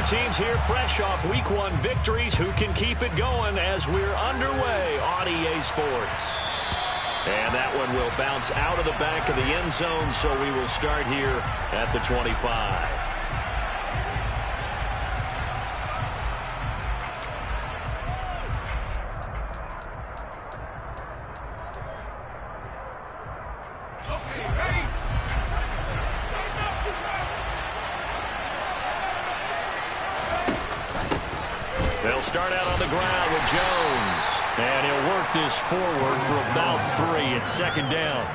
teams here fresh off Week 1 victories. Who can keep it going as we're underway on EA Sports? And that one will bounce out of the back of the end zone, so we will start here at the 25. They'll start out on the ground with Jones. And he'll work this forward for about 3. It's second down.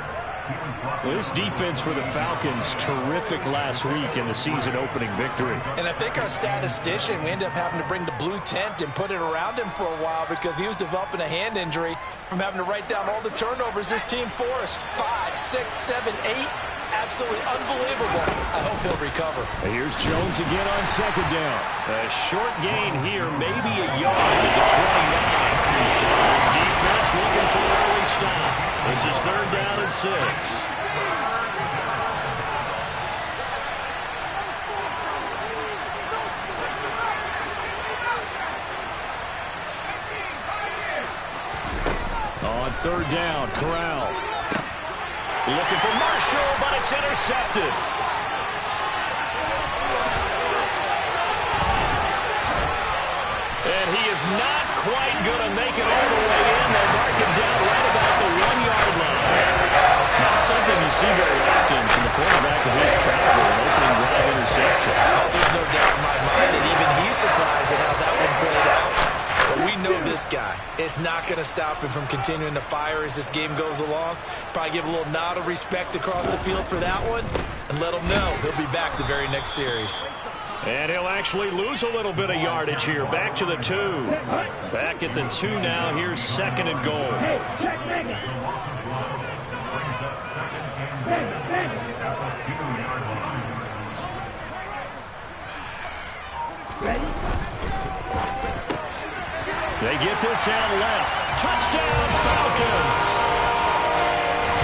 Well, this defense for the Falcons, terrific last week in the season-opening victory. And I think our statistician, we ended up having to bring the blue tent and put it around him for a while because he was developing a hand injury from having to write down all the turnovers this team forced. 5, 6, 7, 8. Absolutely unbelievable. I hope he'll recover. Here's Jones again on second down. A short gain here, maybe a yard to the 29. This defense looking for an early stop. This is third down and 6. On third down, Corral. Looking for Marshall, but it's intercepted. And he is not quite going to make it all the way in. They mark him down right about the 1-yard line. Not something you see very often from the quarterback of his caliber, an opening drive interception. Oh, there's no doubt in my mind that even he's surprised at how that one played out. But we know this guy is not going to stop him from continuing to fire as this game goes along. Probably give a little nod of respect across the field for that one and let him know he'll be back the very next series. And he'll actually lose a little bit of yardage here. Back to the 2. Back at the 2 now. Here's second and goal. They get this out left. Touchdown, Falcons!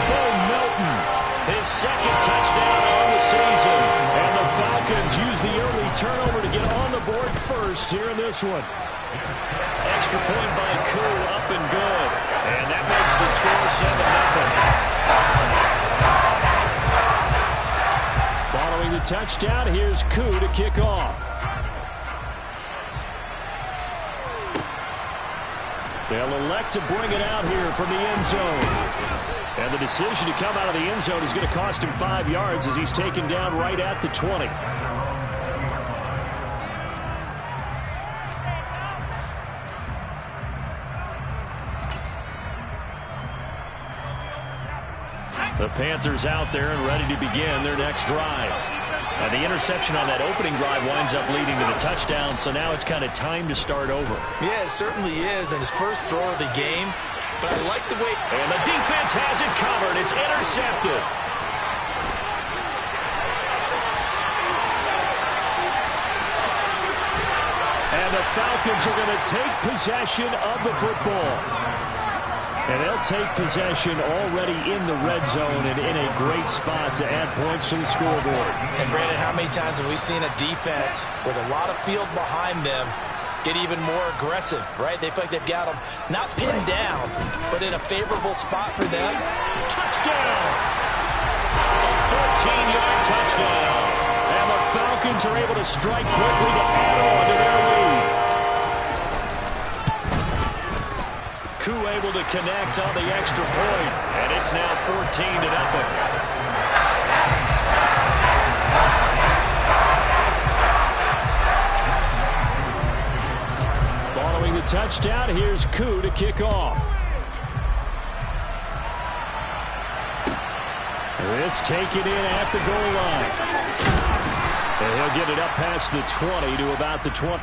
Bo Melton, his second touchdown on the season. And the Falcons use the early turnover to get on the board first here in this one. Extra point by Koo, up and good. And that makes the score 7-0. Following the touchdown, here's Koo to kick off. They'll elect to bring it out here from the end zone. And the decision to come out of the end zone is going to cost him 5 yards as he's taken down right at the 20. The Panthers out there and ready to begin their next drive. The interception on that opening drive winds up leading to the touchdown, so now it's kind of time to start over. Yeah, it certainly is, and his first throw of the game. But I like the way... And the defense has it covered. It's intercepted. And the Falcons are going to take possession of the football. And they'll take possession already in the red zone and in a great spot to add points to the scoreboard. And Brandon, how many times have we seen a defense with a lot of field behind them get even more aggressive, right? They feel like they've got them not pinned down, but in a favorable spot for them. Touchdown! A 14-yard touchdown. And the Falcons are able to strike quickly to add on to their lead. Koo able to connect on the extra point, and it's now 14-0. Following the touchdown, here's Koo to kick off. This taken in at the goal line. And he'll get it up past the 20 to about the 20.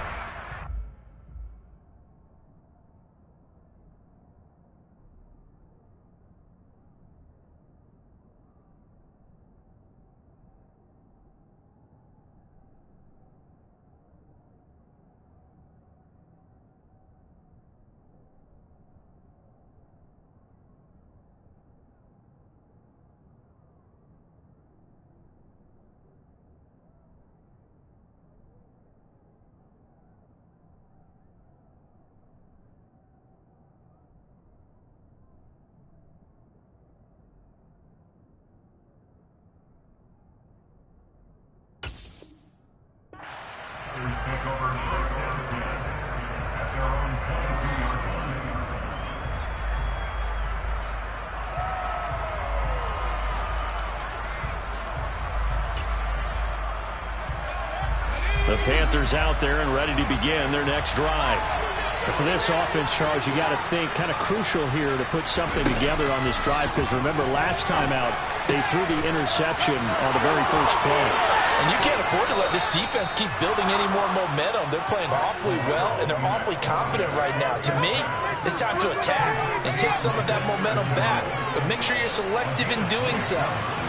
The Panthers out there and ready to begin their next drive. For this offense, Charles, you got to think kind of crucial here to put something together on this drive, because remember last time out they threw the interception on the very first play. And you can't afford to let this defense keep building any more momentum. They're playing awfully well, and they're awfully confident right now. To me, it's time to attack and take some of that momentum back. But make sure you're selective in doing so.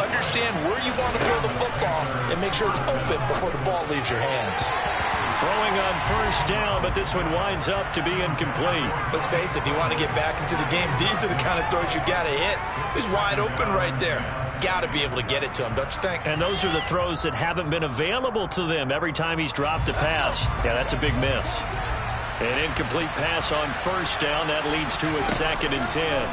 Understand where you want to throw the football and make sure it's open before the ball leaves your hands. Throwing on first down, but this one winds up to be incomplete. Let's face it, if you want to get back into the game, these are the kind of throws you got to hit. He's wide open right there. Got to be able to get it to him, don't you think? And those are the throws that haven't been available to them every time he's dropped a pass. Yeah, that's a big miss. An incomplete pass on first down. That leads to a 2nd and 10.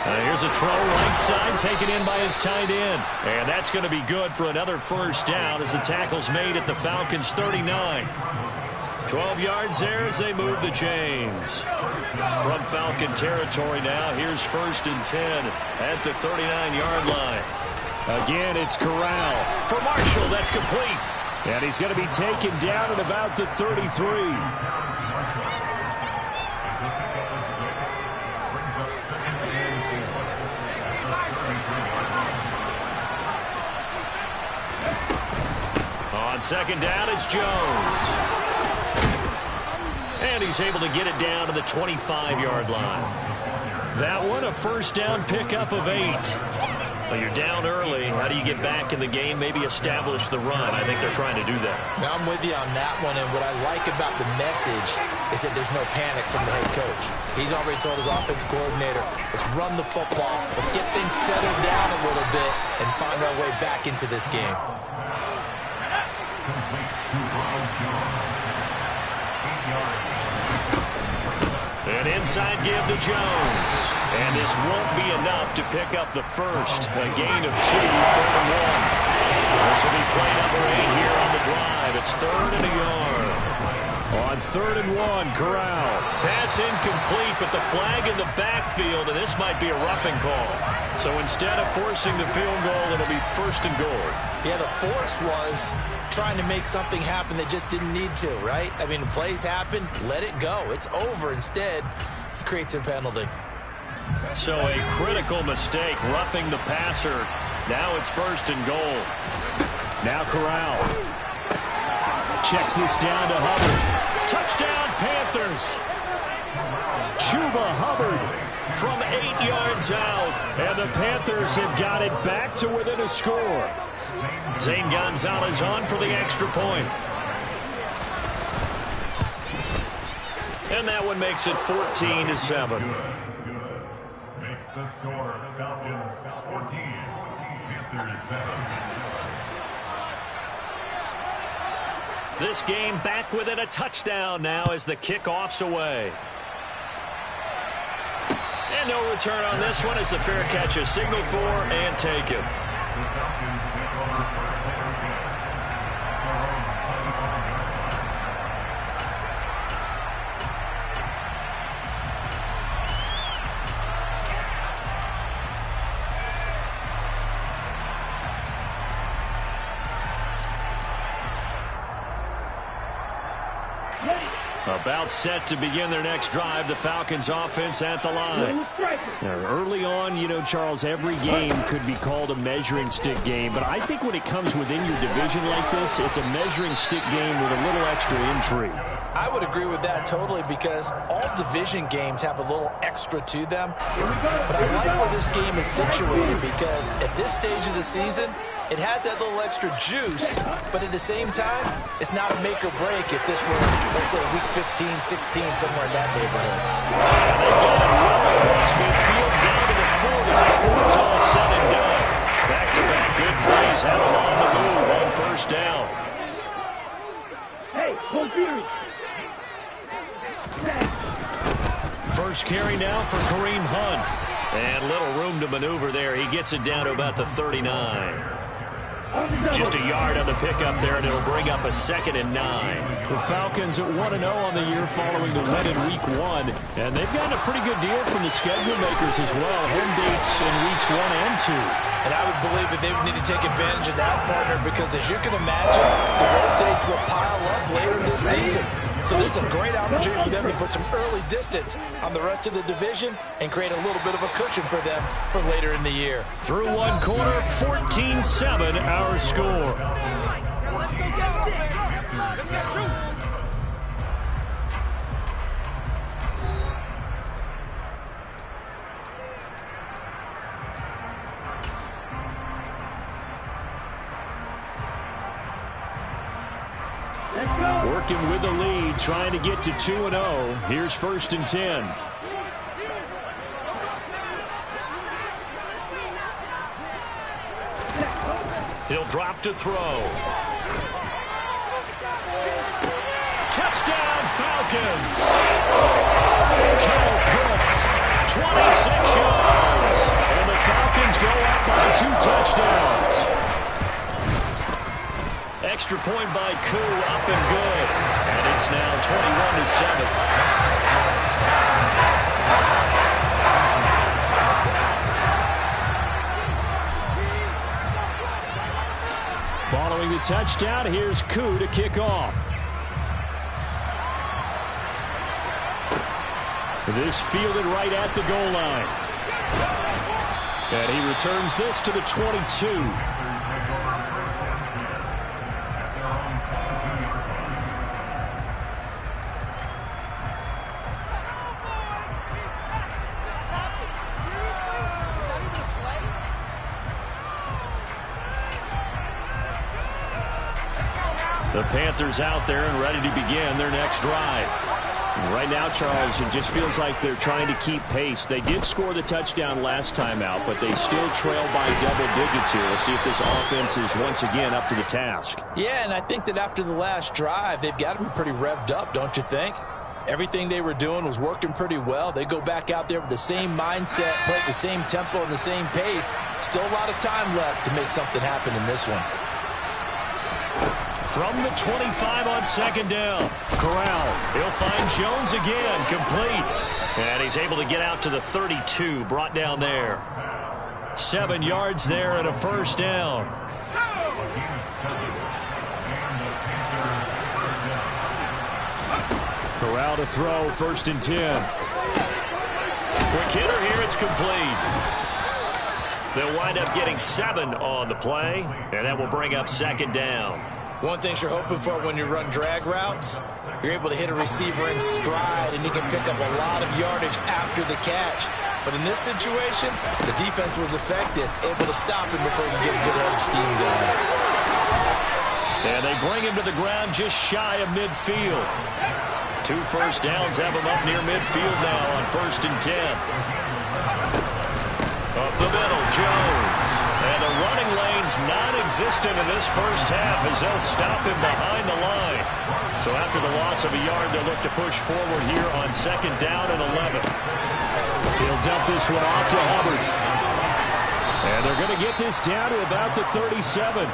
Here's a throw right side, taken in by his tight end. And that's going to be good for another first down as the tackle's made at the Falcons' 39. 12 yards there as they move the chains. From Falcon territory now, here's 1st and 10 at the 39-yard line. Again, it's Corral. For Marshall, that's complete. And he's going to be taken down at about the 33. On 2nd down, it's Jones. And he's able to get it down to the 25-yard line. That one, a first down pickup of 8. Well, you're down early. How do you get back in the game? Maybe establish the run. I think they're trying to do that. Now, I'm with you on that one, and what I like about the message is that there's no panic from the head coach. He's already told his offensive coordinator, let's run the football, let's get things settled down a little bit, and find our way back into this game. An inside give to Jones. And this won't be enough to pick up the first. A gain of 2, 3rd and 1. This will be play number 8 here on the drive. It's 3rd and a yard. On 3rd and 1, Corral. Pass incomplete, but the flag in the backfield, and this might be a roughing call. So instead of forcing the field goal, it'll be 1st and goal. Yeah, the force was trying to make something happen that just didn't need to, right? I mean, plays happen, let it go. It's over. Instead, he creates a penalty. So a critical mistake, roughing the passer. Now it's 1st and goal. Now Corral. Checks this down to Hubbard. Touchdown, Panthers. Chuba Hubbard from 8 yards out. And the Panthers have got it back to within a score. Zane Gonzalez on for the extra point. And that one makes it 14-7. Makes the score Falcons 14, Panthers 7. This game back within a touchdown now as the kickoff's away. And no return on this one as the fair catch is signaled for and taken. The Falcons take over first down again. About set to begin their next drive, the Falcons offense at the line. Now, early on, you know, Charles, every game could be called a measuring stick game, but I think when it comes within your division like this, it's a measuring stick game with a little extra intrigue. I would agree with that totally because all division games have a little extra to them. But I like where this game is situated because at this stage of the season, it has that little extra juice, but at the same time, it's not a make or break if this were, let's say, week 15, 16, somewhere in that neighborhood. And they got it well across midfield down to the 40 before it's all said and done. Back-to-back good plays have them on the move on first down. Hey, hold Fury. First carry now for Kareem Hunt. And little room to maneuver there. He gets it down to about the 39. Just a yard on the pickup there, and it'll bring up a 2nd and 9. The Falcons at 1-0 on the year following the win in Week 1. And they've gotten a pretty good deal from the schedule makers as well. Home dates in Weeks 1 and 2. And I would believe that they would need to take advantage of that, partner, because as you can imagine, the road dates will pile up later this season. So this is a great opportunity for them to put some early distance on the rest of the division and create a little bit of a cushion for them for later in the year. Through one quarter, 14-7 our score. Working with the lead, trying to get to 2-0. Here's 1st and 10. He'll drop to throw. Touchdown, Falcons! Kyle Pitts, 26 yards. And the Falcons go up by 2 touchdowns. Extra point by Koo, up and good. And it's now 21-7. Following the touchdown, here's Koo to kick off. This fielded right at the goal line. And he returns this to the 22. The Panthers out there and ready to begin their next drive. And right now, Charles, it just feels like they're trying to keep pace. They did score the touchdown last time out, but they still trail by double digits here. We'll see if this offense is once again up to the task. Yeah, and I think that after the last drive, they've got to be pretty revved up, don't you think? Everything they were doing was working pretty well. They go back out there with the same mindset, play at the same tempo and the same pace. Still a lot of time left to make something happen in this one. From the 25 on 2nd down. Corral. He'll find Jones again. Complete. And he's able to get out to the 32. Brought down there. 7 yards there and a 1st down. Corral to throw. 1st and 10. Quick hitter here. It's complete. They'll wind up getting 7 on the play. And that will bring up 2nd down. One thing you're hoping for when you run drag routes, you're able to hit a receiver in stride, and he can pick up a lot of yardage after the catch. But in this situation, the defense was effective, able to stop him before he could get a good head of steam going. And they bring him to the ground just shy of midfield. 2 first downs have him up near midfield now on 1st and 10. Up the middle, Jones. And the running lane's non-existent in this first half as they'll stop him behind the line. So after the loss of a yard, they'll look to push forward here on 2nd down and 11. He'll dump this one off to Hubbard. And they're going to get this down to about the 37.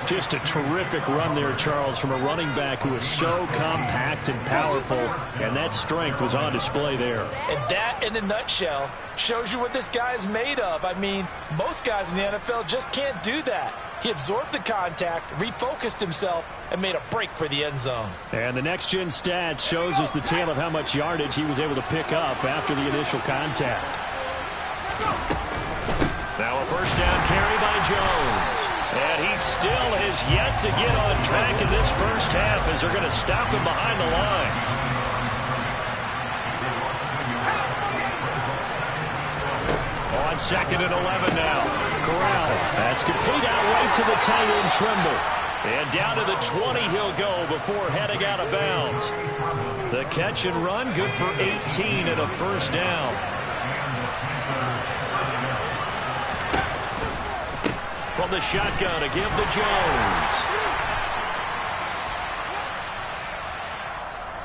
Just a terrific run there, Charles, from a running back who is so compact and powerful, and that strength was on display there. And that, in a nutshell, shows you what this guy is made of. I mean, most guys in the NFL just can't do that. He absorbed the contact, refocused himself, and made a break for the end zone. And the next-gen stats shows us the tale of how much yardage he was able to pick up after the initial contact. Now a 1st down carry by Jones. And he still has yet to get on track in this first half as they're going to stop him behind the line. On 2nd and 11 now. Corral. That's complete out right to the tight end, Trimble. And down to the 20 he'll go before heading out of bounds. The catch and run, good for 18 and a 1st down. From the shotgun to give to Jones.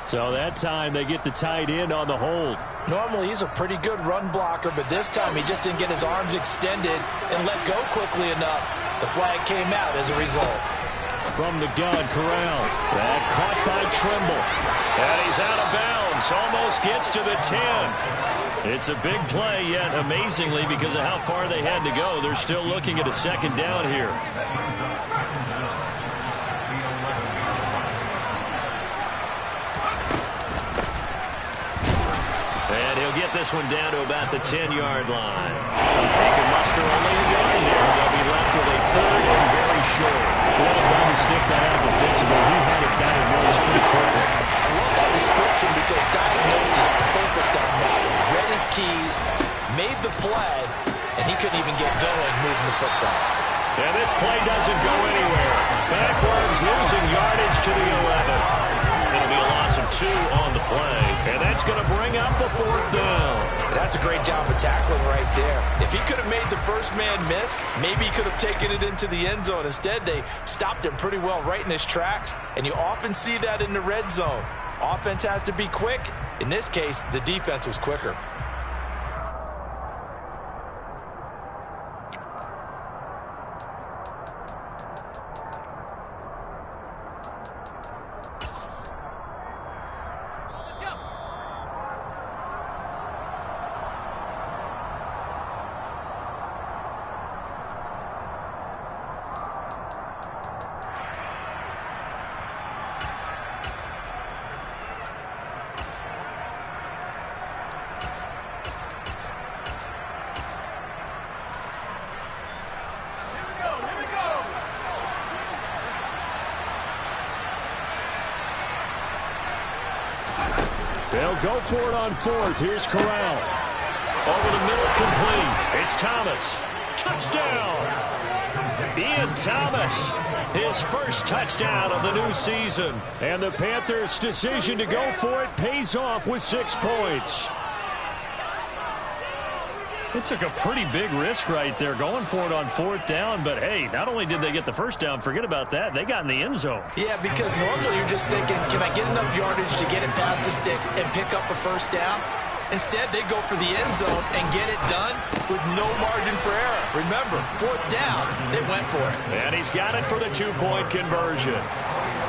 So that time they get the tight end on the hold. Normally he's a pretty good run blocker, but this time he just didn't get his arms extended and let go quickly enough. The flag came out as a result. From the gun, Corral. That caught by Trimble. And he's out of bounds. Almost gets to the 10. It's a big play, yet amazingly, because of how far they had to go, they're still looking at a second down here. And he'll get this one down to about the 10-yard line. They can muster only a yard there. They'll be left with a third and very short. Well done to sniff that out defensively. He had it diagnosed pretty quickly. I love that description because diagnosed is perfect on that. Read his keys, made the play, and he couldn't even get going moving the football. And this play doesn't go anywhere. Backwards, losing yardage to the 11. It'll be a loss of 2 on the play, and that's going to bring up the 4th down. That's a great job of tackling right there. If he could have made the first man miss, maybe he could have taken it into the end zone. Instead, they stopped him pretty well right in his tracks, and you often see that in the red zone. Offense has to be quick. In this case, the defense was quicker. They'll go for it on 4th. Here's Corral. Over the middle, complete. It's Thomas. Touchdown! Ian Thomas, his first touchdown of the new season. And the Panthers' decision to go for it pays off with 6 points. It took a pretty big risk right there going for it on 4th down. But, hey, not only did they get the first down, forget about that, they got in the end zone. Yeah, because normally you're just thinking, can I get enough yardage to get it past the sticks and pick up a first down? Instead, they go for the end zone and get it done with no margin for error. Remember, 4th down, they went for it. And he's got it for the 2-point conversion.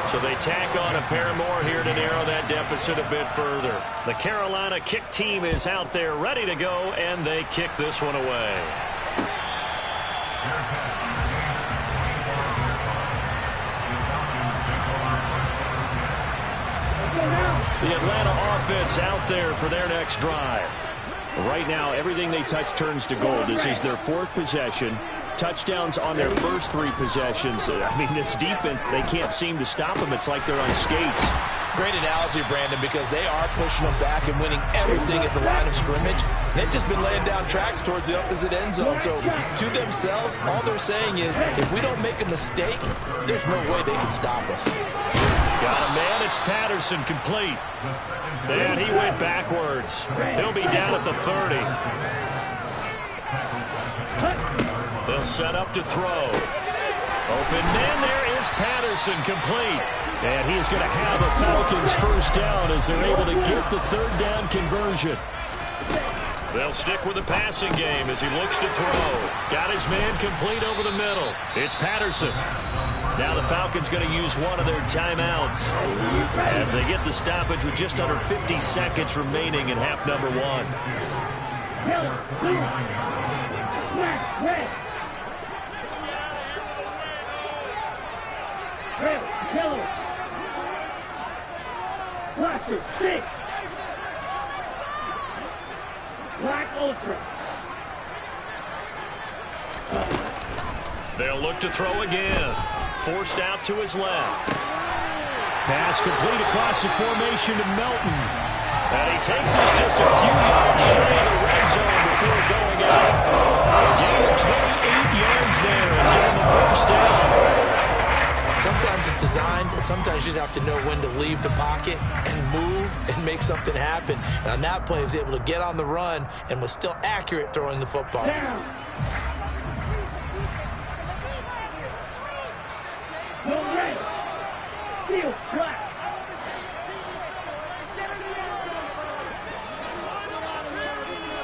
So they tack on a pair more here to narrow that deficit a bit further. The Carolina kick team is out there ready to go, and they kick this one away. The Atlanta offense out there for their next drive. Right now, everything they touch turns to gold. This is their 4th possession. Touchdowns on their first 3 possessions. I mean, this defense, they can't seem to stop them. It's like they're on skates. Great analogy, Brandon, because they are pushing them back and winning everything at the line of scrimmage. They've just been laying down tracks towards the opposite end zone. So to themselves, all they're saying is, if we don't make a mistake, there's no way they can stop us. Got a man. It's Patterson, complete. And he went backwards. He'll be down at the 30. They'll set up to throw. Open man, there is Patterson, complete. And he is going to have a Falcons first down as they're able to get the 3rd down conversion. They'll stick with the passing game as he looks to throw. Got his man complete over the middle. It's Patterson. Now the Falcons going to use one of their timeouts as they get the stoppage with just under 50 seconds remaining in half number 1. Blaster 6. Black Ultra. They'll look to throw again. Forced out to his left. Pass complete across the formation to Melton. And he takes us just a few yards shy of the red zone before going out. A gain of 28 yards there and getting the first down. Sometimes it's designed, and sometimes you just have to know when to leave the pocket and move and make something happen. And on that play, he was able to get on the run and was still accurate throwing the football. Down. Go red. Steel black.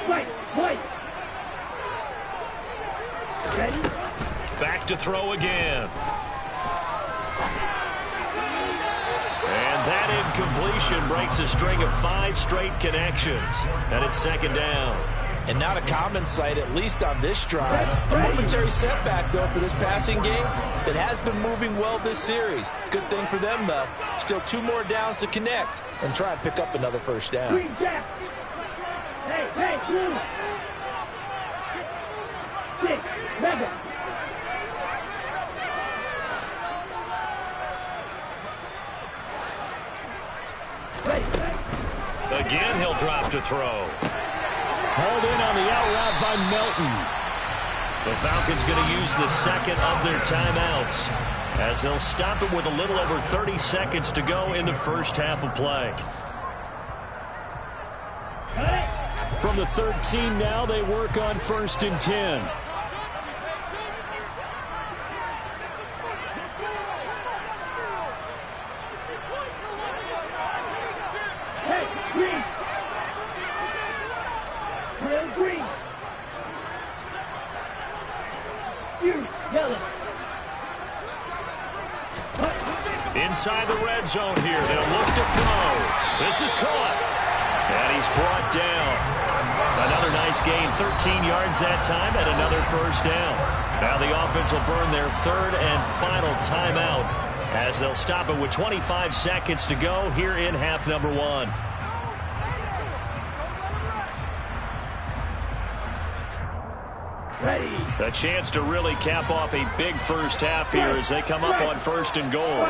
Wait, wait. Ready? Back to throw again. And that incompletion breaks a string of 5 straight connections. And it's second down. And not a common sight, at least on this drive. A momentary setback, though, for this passing game that has been moving well this series. Good thing for them, though. Still 2 more downs to connect and try and pick up another first down. Green Jack. Hey, hey, blue. 6, mega. Again, he'll drop to throw. Hauled in on the out route by Melton. The Falcons going to use the second of their timeouts as they'll stop it with a little over 30 seconds to go in the first half of play. From the 13 now, they work on 1st and 10. Hey, green. Real green. You, yellow. Inside the red zone here, they'll look to throw. This is caught. And he's brought down. Another nice gain, 13 yards that time, and another first down. Now the offense will burn their 3rd and final timeout as they'll stop it with 25 seconds to go here in half number 1. Ready. A chance to really cap off a big first half here as they come up on 1st and goal.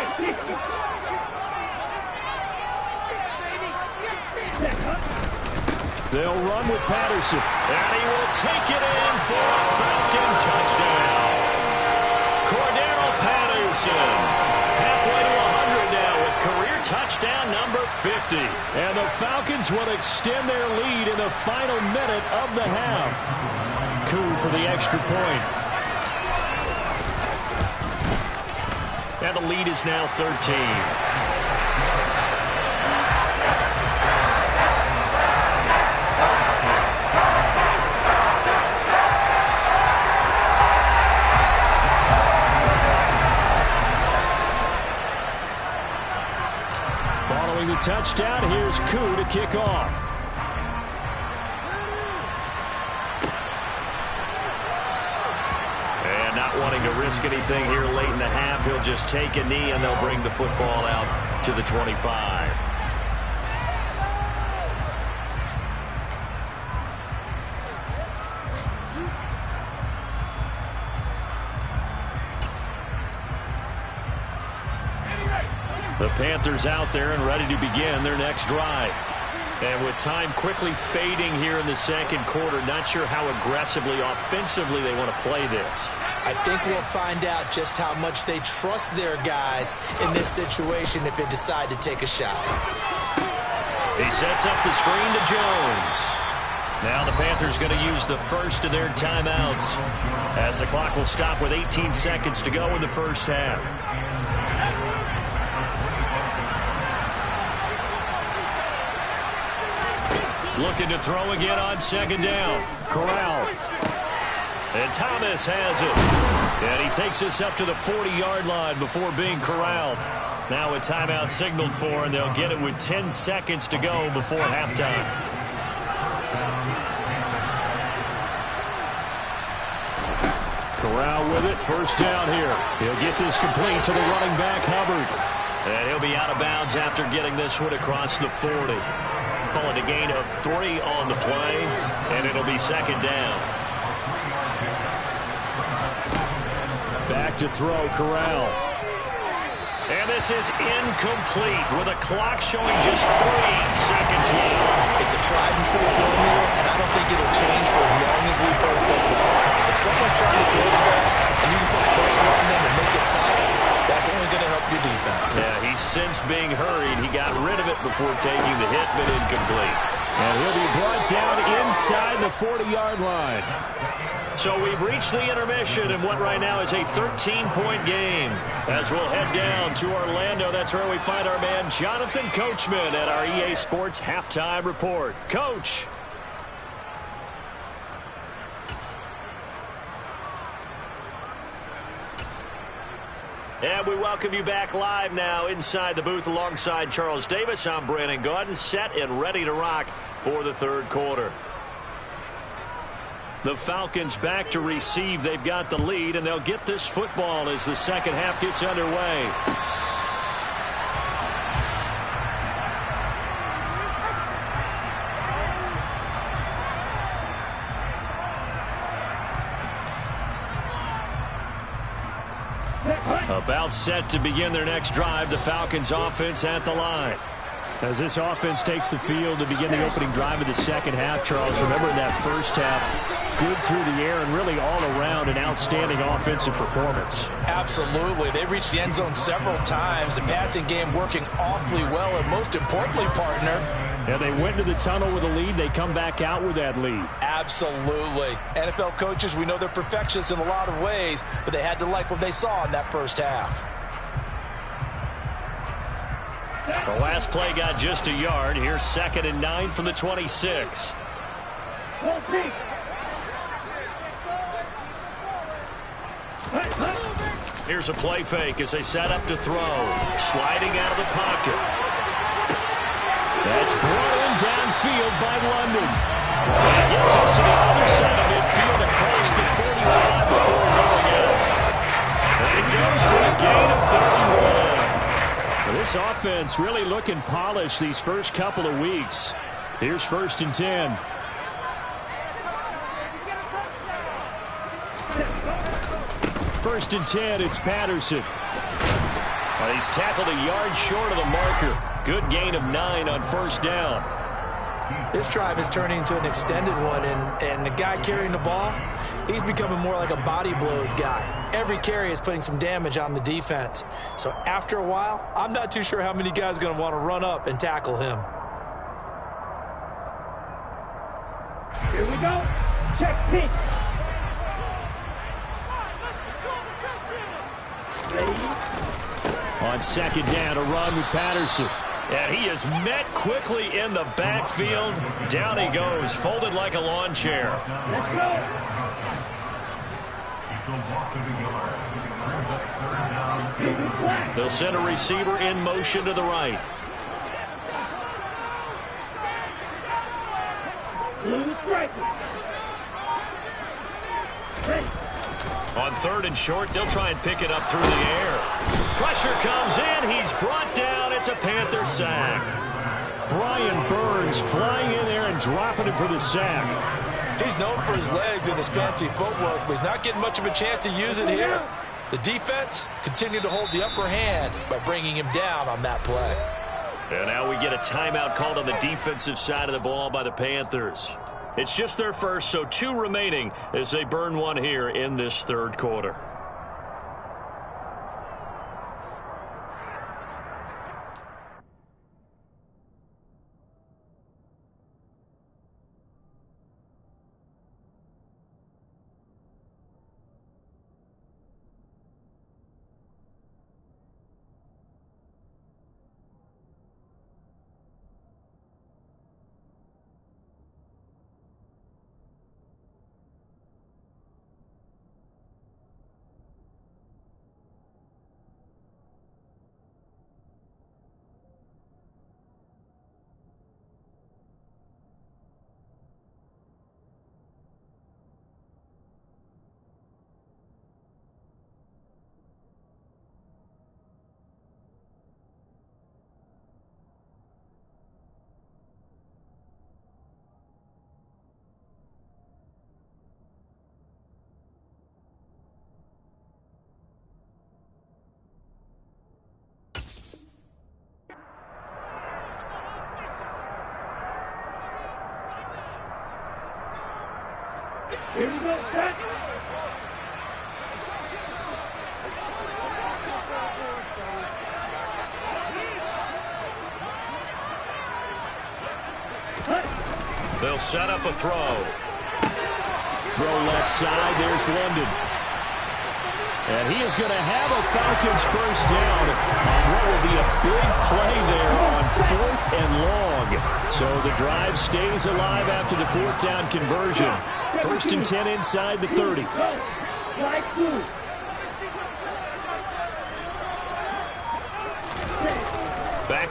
They'll run with Patterson. And he will take it in for a Falcon touchdown. Cordero Patterson, halfway to 100 now with career touchdown number 50. And the Falcons will extend their lead in the final minute of the half. Coup for the extra point. And the lead is now 13. Following the touchdown, here's Coup to kick off. And not wanting to risk anything here late in the half, he'll just take a knee and they'll bring the football out to the 25. The Panthers out there and ready to begin their next drive. And with time quickly fading here in the second quarter, not sure how aggressively, offensively they want to play this. I think we'll find out just how much they trust their guys in this situation if they decide to take a shot. He sets up the screen to Jones. Now the Panthers going to use the first of their timeouts as the clock will stop with 18 seconds to go in the first half. Looking to throw again on second down. Corral. And Thomas has it. And he takes this up to the 40-yard line before being corralled. Now a timeout signaled for, and they'll get it with 10 seconds to go before halftime. Corral with it. First down here. He'll get this complete to the running back, Hubbard. And he'll be out of bounds after getting this one across the 40. Call it a gain of 3 on the play, and it'll be second down. Back to throw, Corral. And this is incomplete with a clock showing just 3 seconds left. It's a tried and true formula, and I don't think it'll change for as long as we play football. If someone's trying to throw the ball and you can put pressure on them and make it tough, that's only going to help your defense. Yeah, he's since being hurried. He got rid of it before taking the hit, but incomplete. And he'll be brought down inside the 40-yard line. So we've reached the intermission in what right now is a 13-point game. As we'll head down to Orlando, that's where we find our man Jonathan Coachman at our EA Sports Halftime Report. Coach. And we welcome you back live now inside the booth alongside Charles Davis. I'm Brandon Gaudin, set and ready to rock for the third quarter. The Falcons back to receive. They've got the lead, and they'll get this football as the second half gets underway. About set to begin their next drive. The Falcons offense at the line. As this offense takes the field to begin the opening drive of the second half, Charles, remember in that first half, good through the air and really all around an outstanding offensive performance. Absolutely. They reached the end zone several times. The passing game working awfully well, and most importantly, partner, yeah, they went to the tunnel with a lead. They come back out with that lead. Absolutely. NFL coaches, we know they're perfectionists in a lot of ways, but they had to like what they saw in that first half. The last play got just a yard. Here's 2nd and 9 from the 26. Here's a play fake as they set up to throw. Sliding out of the pocket. That's brought in downfield by London. That gets us to the other side of midfield across the 45 before going out. And it goes for a gain of 31. Well, this offense really looking polished these first couple of weeks. Here's 1st and 10. First and 10, it's Patterson. Well, he's tackled a yard short of the marker. Good gain of 9 on 1st down. This drive is turning into an extended one, and the guy carrying the ball, he's becoming more like a body blows guy. Every carry is putting some damage on the defense. So after a while, I'm not too sure how many guys are going to want to run up and tackle him. Here we go. Check pitch. On 2nd down, a run with Patterson. And he is met quickly in the backfield. Down he goes, folded like a lawn chair. Let's go. They'll send a receiver in motion to the right. On 3rd and short, they'll try and pick it up through the air. Pressure comes in. He's brought down. It's a Panther sack. Brian Burns flying in there and dropping him for the sack. He's known for his legs and his fancy footwork, but he's not getting much of a chance to use it here. The defense continued to hold the upper hand by bringing him down on that play. And now we get a timeout called on the defensive side of the ball by the Panthers. It's just their first, so 2 remaining as they burn one here in this third quarter. Here we go, set. They'll set up a throw. Throw left side. There's London. And he is going to have a Falcons first down on what will be a big play there on 4th and long. So the drive stays alive after the 4th down conversion. 1st and 10 inside the 30.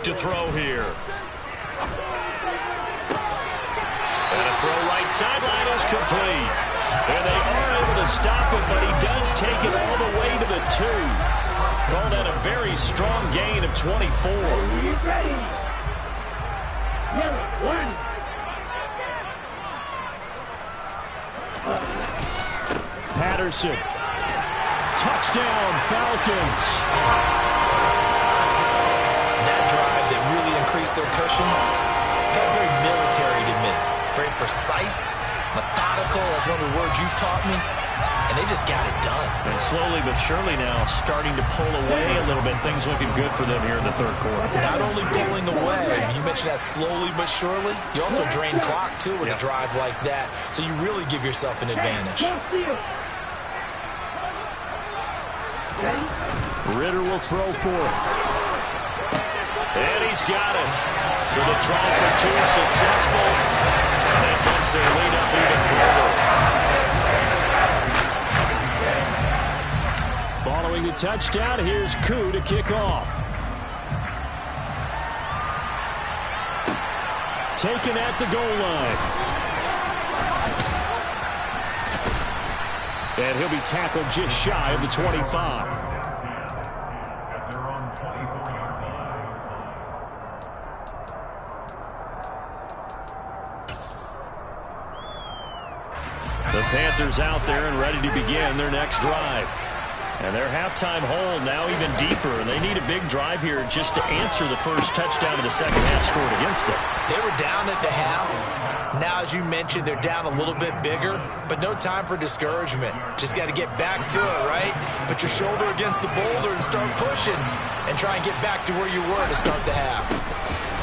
to throw here. And a throw right sideline is complete. And they are able to stop it, but he does take it all the way to the 2. Called out a very strong gain of 24. Ready. Yellow, 1. Patterson. Touchdown, Falcons. That drive that really increased their cushion felt very military to me. Very precise, methodical, that's one of the words you've taught me. And they just got it done. And slowly but surely now starting to pull away a little bit. Things looking good for them here in the third quarter. Not only pulling away, you mentioned that slowly but surely. You also drain clock, too, with a drive like that. So you really give yourself an advantage. Ritter will throw for it. And he's got it. So the try for 2 successful. And that puts their lead up even further. Following the touchdown, here's Koo to kick off. Taken at the goal line. And he'll be tackled just shy of the 25. The Panthers out there and ready to begin their next drive. And their halftime hold now even deeper. And they need a big drive here just to answer the first touchdown of the second half scored against them. They were down at the half. Now, as you mentioned, they're down a little bit bigger, but no time for discouragement. Just got to get back to it, right? Put your shoulder against the boulder and start pushing and try and get back to where you were to start the half.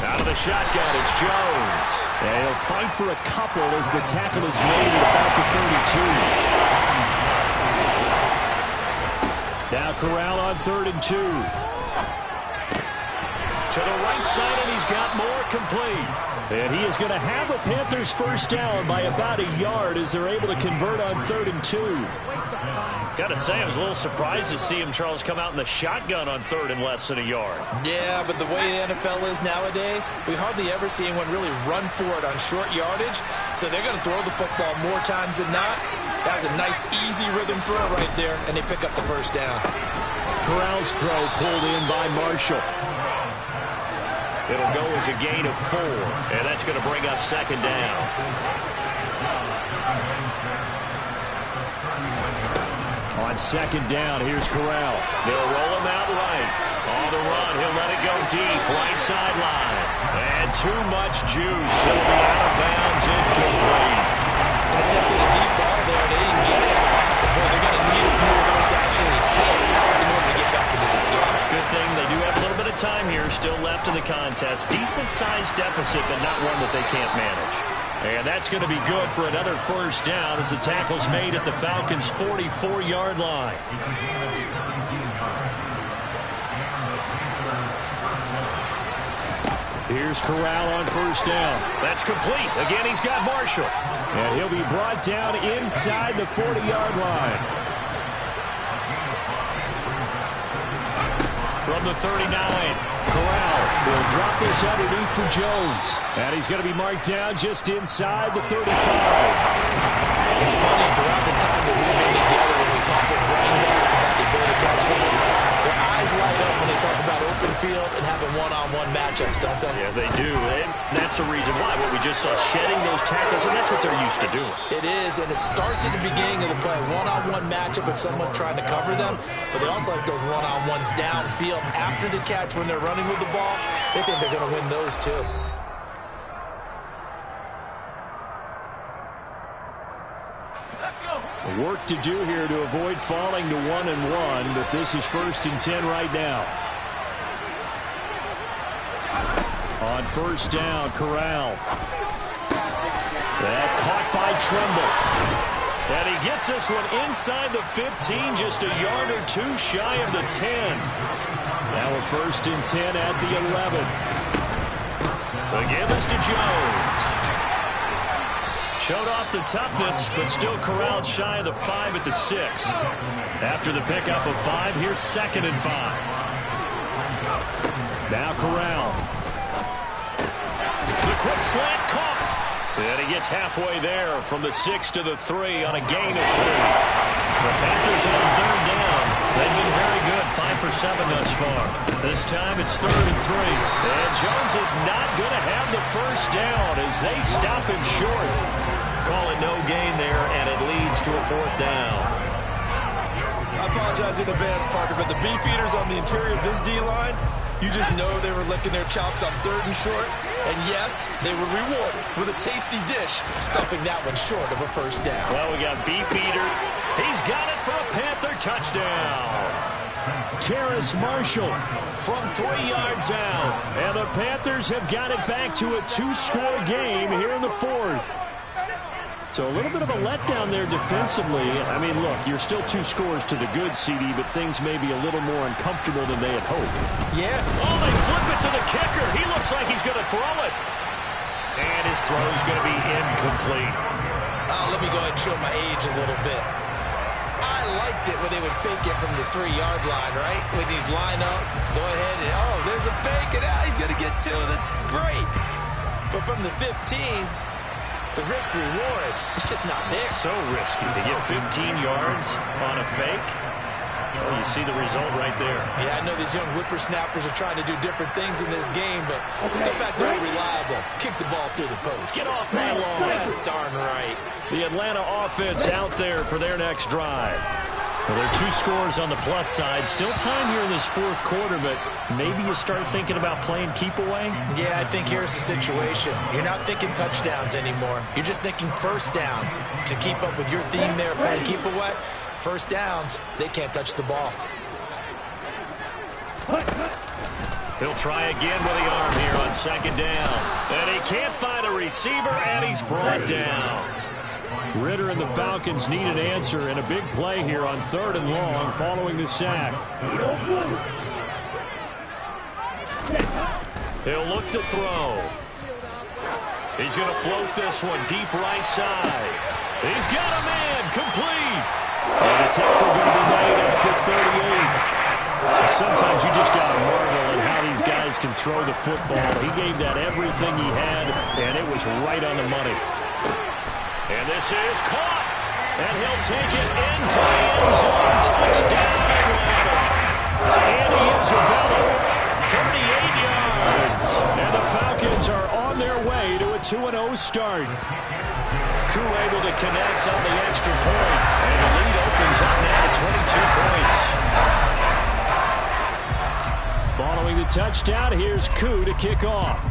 Out of the shotgun, it's Jones. And he'll fight for a couple as the tackle is made at about the 32. Now Corral on 3rd and 2. To the right side, and he's got more complete. And he is going to have a Panthers first down by about a yard as they're able to convert on 3rd and 2. Got to say, I was a little surprised to see him, Charles, come out in the shotgun on 3rd and less than a yard. Yeah, but the way the NFL is nowadays, we hardly ever see anyone really run for it on short yardage. So they're going to throw the football more times than not. That was a nice, easy rhythm throw right there, and they pick up the first down. Corral's throw pulled in by Marshall. It'll go as a gain of 4, and that's going to bring up 2nd down. On 2nd down, here's Corral. They'll roll him out right. On the run, he'll let it go deep, right sideline. And too much juice. It'll be out of bounds, incomplete. And attempted a deep ball there, and they didn't get it. But boy, they're going to need a few of those to actually hit in order to get back into this game. Good thing they do have a little bit of time here still left in the contest. Decent-sized deficit, but not one that they can't manage. And that's going to be good for another first down as the tackle's made at the Falcons' 44-yard line. Here's Corral on first down. That's complete. Again, he's got Marshall. And he'll be brought down inside the 40-yard line. From the 39, Corral will drop this underneath for Jones. And he's going to be marked down just inside the 35. It's funny, throughout the time that we've been together, when we talk with running backs about the ability to catch the ball, their eyes light up when they talk about open field and having one-on-one matchups, don't they? Yeah, they do. And that's the reason why. What we just saw, shedding those tackles, and that's what they're used to doing. It is, and it starts at the beginning of the play. One-on-one matchup if someone's trying to cover them, but they also like those one-on-ones downfield after the catch when they're running with the ball. They think they're going to win those too. Work to do here to avoid falling to 1-1, but this is 1st and 10 right now. On first down, Corral. That caught by Tremble. And he gets this one inside the 15, just a yard or 2 shy of the 10. Now a 1st and 10 at the 11. Again, this to Jones. Showed off the toughness, but still corralled shy of the 5 at the 6. After the pickup of 5, here's 2nd and 5. Now Corral. The quick slant caught. And he gets halfway there from the 6 to the 3 on a gain of 3. The Panthers on third down. They've been very good, 5 for 7 thus far. This time it's 3rd and 3. And Jones is not going to have the first down as they stop him short. Call it no gain there, and it leads to a 4th down. I apologize in advance, Parker, but the beefeaters on the interior of this D-line, you just know they were licking their chops on 3rd and short. And yes, they were rewarded with a tasty dish, stuffing that one short of a first down. Well, we got beefeater. He's got it for a Panther touchdown. Terrace Marshall from 3 yards out. And the Panthers have got it back to a 2-score game here in the 4th. So a little bit of a letdown there defensively. I mean, look, you're still 2 scores to the good, CD, but things may be a little more uncomfortable than they had hoped. Yeah. Oh, they flip it to the kicker. He looks like he's going to throw it. And his throw's going to be incomplete. Let me go ahead and show my age a little bit. I liked it when they would fake it from the 3-yard line, right? When you'd line up, go ahead and, oh, there's a fake, and he's going to get 2. That's great. But from the 15... the risk-reward, it's just not there. So risky to get 15 yards on a fake. Well, you see the result right there. Yeah, I know these young whippersnappers are trying to do different things in this game, but let's go back to reliable. Kick the ball through the post. Get off my lawn. That's darn right. The Atlanta offense out there for their next drive. Well, they're 2 scores on the plus side. Still time here in this 4th quarter, but maybe you start thinking about playing keep away? Yeah, I think here's the situation. You're not thinking touchdowns anymore. You're just thinking first downs. To keep up with your theme there, playing keep away, first downs, they can't touch the ball. He'll try again with the arm here on 2nd down. And he can't find a receiver, and he's brought down. Ritter and the Falcons need an answer, and a big play here on 3rd and long following the sack. He'll look to throw. He's going to float this one deep right side. He's got a man, complete. And a tackle going to be made at the 38. Sometimes you just got to marvel at how these guys can throw the football. He gave that everything he had, and it was right on the money. And this is caught. And he'll take it into the end zone. Touchdown, Atlanta. Andy Isabella, 38 yards. And the Falcons are on their way to a 2-0 start. Koo able to connect on the extra point. And the lead opens up now to 22 points. Following the touchdown, here's Koo to kick off.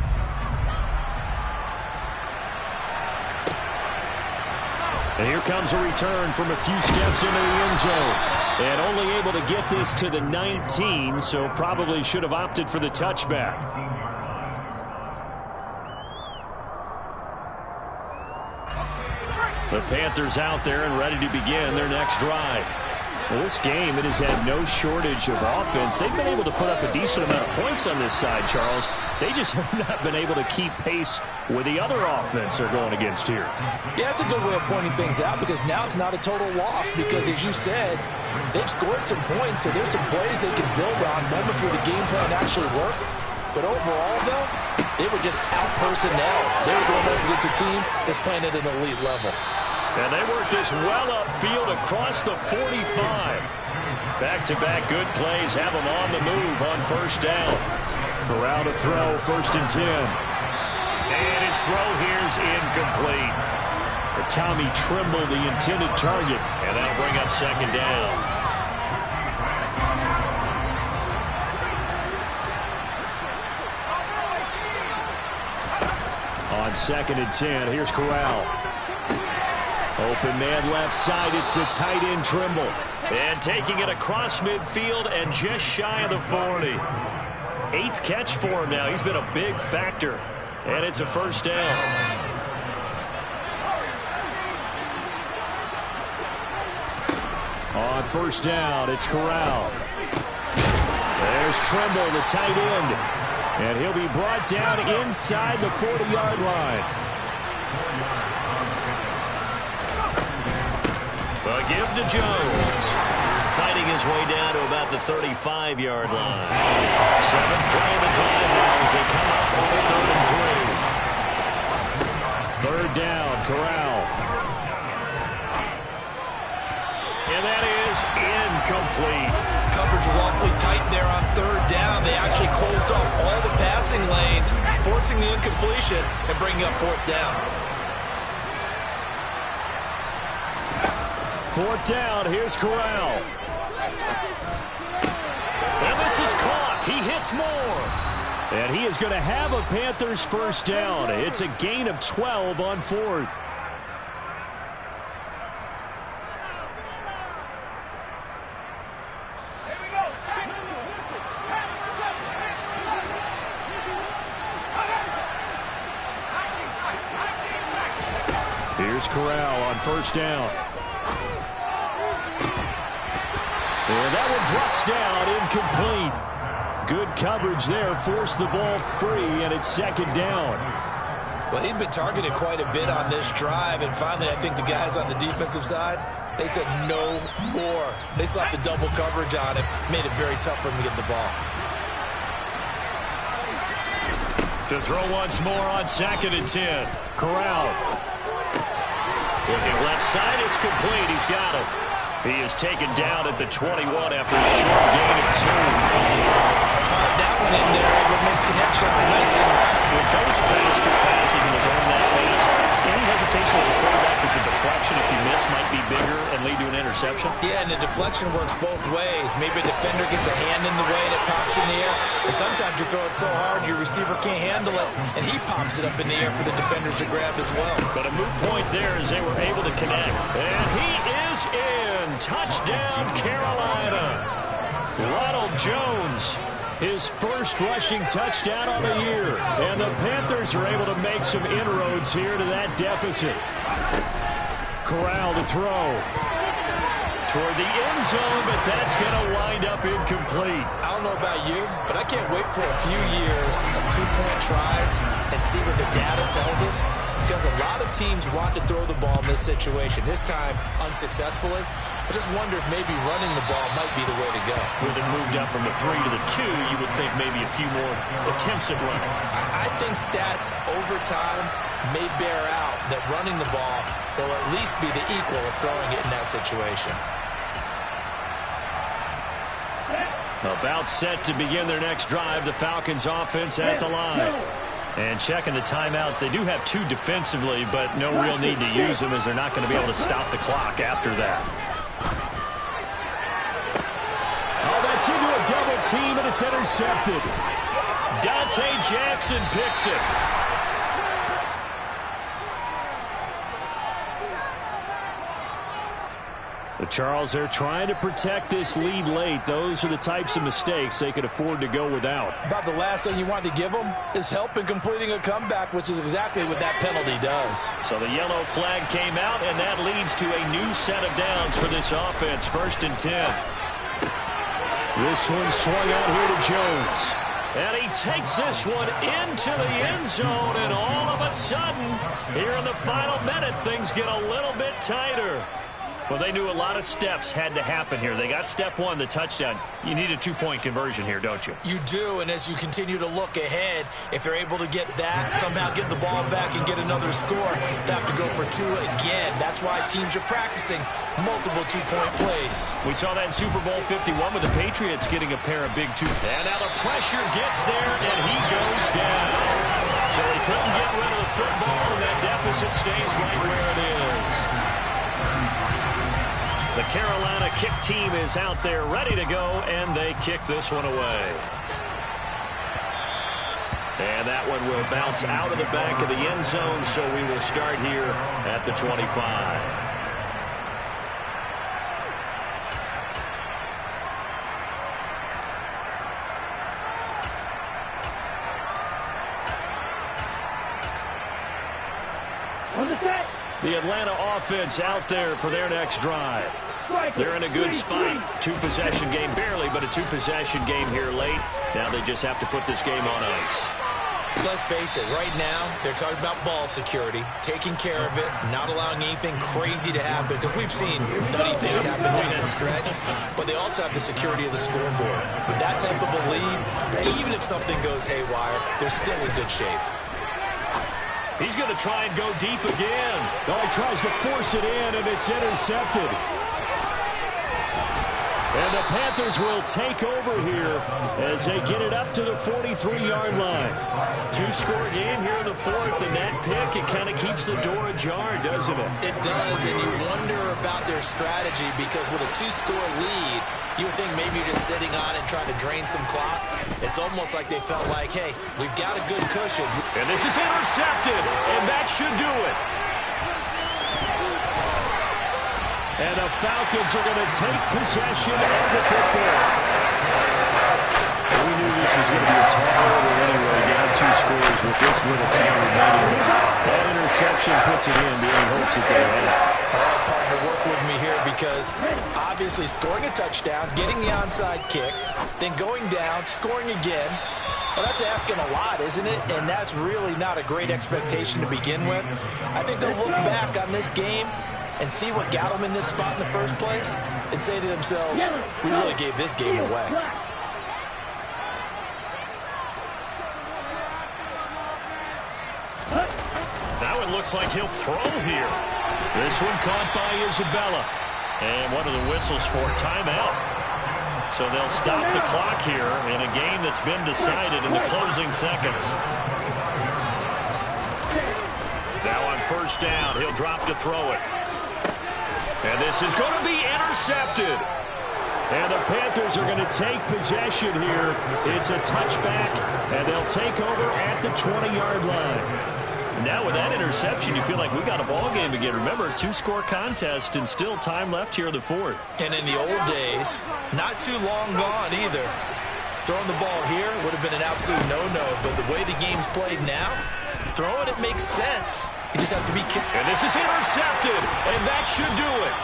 And here comes a return from a few steps into the end zone. And only able to get this to the 19, so probably should have opted for the touchback. The Panthers out there and ready to begin their next drive. Well, this game, it has had no shortage of offense. They've been able to put up a decent amount of points on this side, Charles. They just have not been able to keep pace with the other offense they're going against here. Yeah, that's a good way of pointing things out because now it's not a total loss because, as you said, they've scored some points, so there's some plays they can build on, moments where the game plan actually worked. But overall, though, they were just out-personnel. They were going up against a team that's playing at an elite level. And they work this well upfield across the 45. Back-to-back good plays have them on the move on 1st down. Corral to throw, 1st and 10. And his throw here's incomplete. But Tommy Trimble, the intended target, and that'll bring up 2nd down. On 2nd and 10, here's Corral. Open man left side, it's the tight end Trimble. And taking it across midfield and just shy of the 40. 8th catch for him now. He's been a big factor. And it's a 1st down. On 1st down, it's Corral. There's Trimble, the tight end. And he'll be brought down inside the 40-yard line. A give to Jones. Fighting his way down to about the 35-yard line. Seventh play of the drive now as they come up on a 3rd and 3. Third down, Corral. And that is incomplete. Coverage was awfully tight there on 3rd down. They actually closed off all the passing lanes, forcing the incompletion and bringing up 4th down. 4th down, here's Corral. And this is caught. He hits more. And he is going to have a Panthers first down. It's a gain of 12 on 4th. Here's Corral on first down. And that one drops down, incomplete. Good coverage there, forced the ball free, and it's 2nd down. Well, he'd been targeted quite a bit on this drive, and finally I think the guys on the defensive side, they said no more. They slapped the double coverage on him, made it very tough for him to get the ball. To throw once more on 2nd and 10. Corral. Looking left side, it's complete. He's got it. He is taken down at the 21 after a short gain of 2. Fired that one in there, able to make connection. Nice impact. With those faster passes when they're going that fast, any hesitation as a quarterback that the deflection, if you miss, might be bigger and lead to an interception? Yeah, and the deflection works both ways. Maybe a defender gets a hand in the way and it pops in the air. And sometimes you throw it so hard your receiver can't handle it, and he pops it up in the air for the defenders to grab as well. But a moot point there as they were able to connect. And he is in. Touchdown, Carolina. Ronald Jones, his first rushing touchdown on the year. And the Panthers are able to make some inroads here to that deficit. Corral to throw. Toward the end zone, but that's going to wind up incomplete. I don't know about you, but I can't wait for a few years of 2-point tries and see what the data tells us, because a lot of teams want to throw the ball in this situation. This time, unsuccessfully. I just wonder if maybe running the ball might be the way to go. With it moved up from the 3 to the 2, you would think maybe a few more attempts at running. I think stats over time may bear out that running the ball will at least be the equal of throwing it in that situation. About set to begin their next drive, the Falcons offense at the line. And checking the timeouts, they do have 2 defensively, but no real need to use them as they're not going to be able to stop the clock after that. Oh, that's into a double team, and it's intercepted. Dante Jackson picks it. The Charles, they're trying to protect this lead late. Those are the types of mistakes they could afford to go without. About the last thing you want to give them is help in completing a comeback, which is exactly what that penalty does. So the yellow flag came out, and that leads to a new set of downs for this offense. 1st and 10. This one swung out here to Jones. And he takes this one into the end zone, and all of a sudden, here in the final minute, things get a little bit tighter. Well, they knew a lot of steps had to happen here. They got step 1, the touchdown. You need a 2-point conversion here, don't you? You do, and as you continue to look ahead, if they're able to get that, somehow get the ball back and get another score, they have to go for 2 again. That's why teams are practicing multiple 2-point plays. We saw that in Super Bowl 51 with the Patriots getting a pair of big 2. And now the pressure gets there, and he goes down. So he couldn't get rid of the football, and that deficit stays right where it is. The Carolina kick team is out there ready to go, and they kick this one away. And that one will bounce out of the back of the end zone, so we will start here at the 25. The Atlanta offense out there for their next drive. They're in a good spot. 2-possession game, barely, but a 2-possession game here late. Now they just have to put this game on ice. Let's face it, right now, they're talking about ball security, taking care of it, not allowing anything crazy to happen, because we've seen nutty things happen down the stretch, but they also have the security of the scoreboard. With that type of a lead, even if something goes haywire, they're still in good shape. He's going to try and go deep again. Oh, he tries to force it in, and it's intercepted. And the Panthers will take over here as they get it up to the 43-yard line. Two-score game here in the fourth, and that pick, it kind of keeps the door ajar, doesn't it? It does, and you wonder about their strategy because with a two-score lead, you would think maybe you're just sitting on it and trying to drain some clock. It's almost like they felt like, hey, we've got a good cushion. And this is intercepted, and that should do it. And the Falcons are going to take possession of the football. We knew this was going to be a tall order anyway, down two scores with this little time remaining. That interception puts it in. The only hopes that they have. All right, partner, work with me here because obviously scoring a touchdown, getting the onside kick, then going down, scoring again. Well, that's asking a lot, isn't it? And that's really not a great expectation to begin with. I think they'll look back on this game and see what got them in this spot in the first place and say to themselves, we really gave this game away. Now it looks like he'll throw here. This one caught by Isabella. And one of the whistles for timeout. So they'll stop the clock here in a game that's been decided in the closing seconds. Now on first down, he'll drop to throw it. And this is going to be intercepted. And the Panthers are going to take possession here. It's a touchback, and they'll take over at the 20-yard line. Now with that interception, you feel like we got a ball game again. Remember, two-score contest and still time left here in the fourth. And in the old days, not too long gone either. Throwing the ball here would have been an absolute no-no, but the way the game's played now, throwing it makes sense. You just have to be careful. And this is intercepted, and that should do it.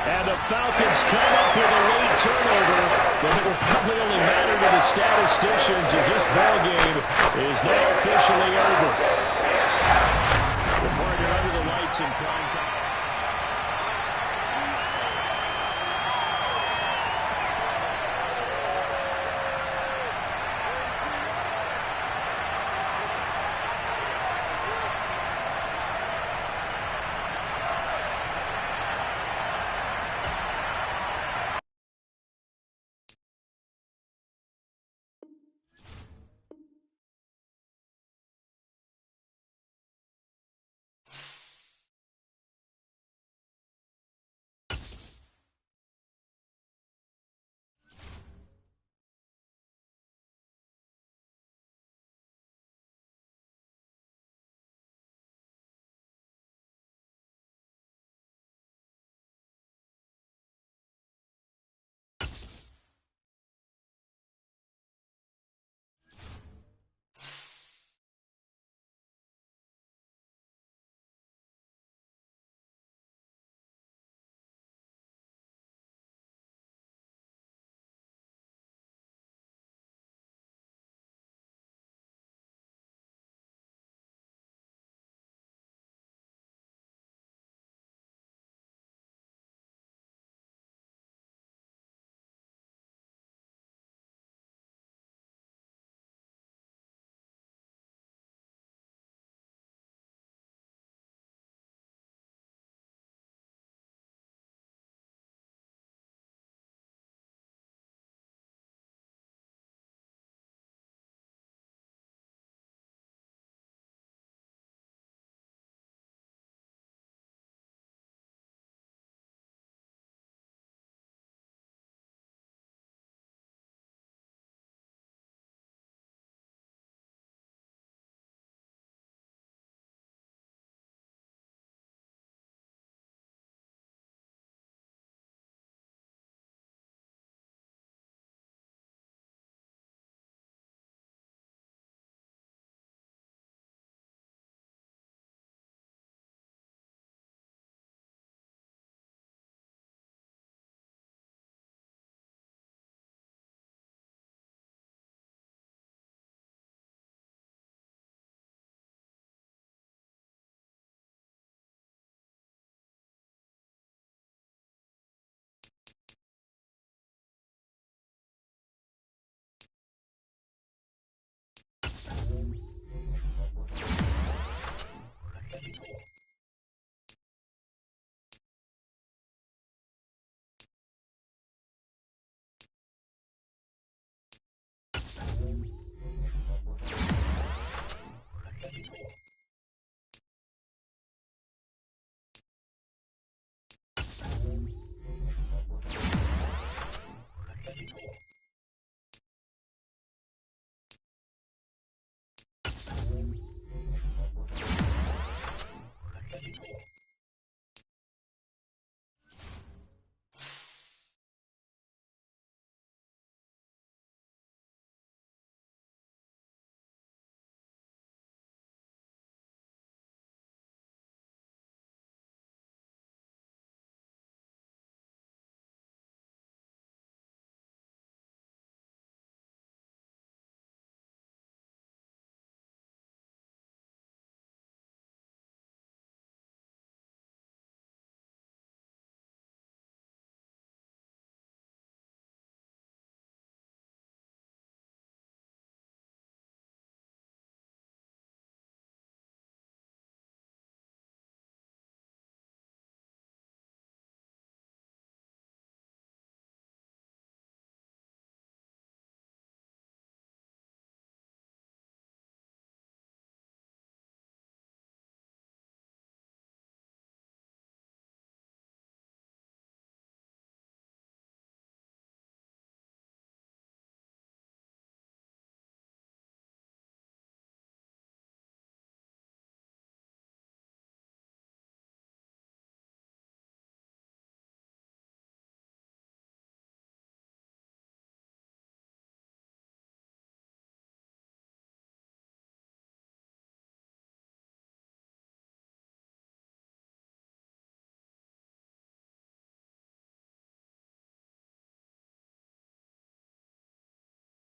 And the Falcons come up with a late turnover, but it will probably only matter to the statisticians as this ball game is now officially over. We're under the lights in prime time.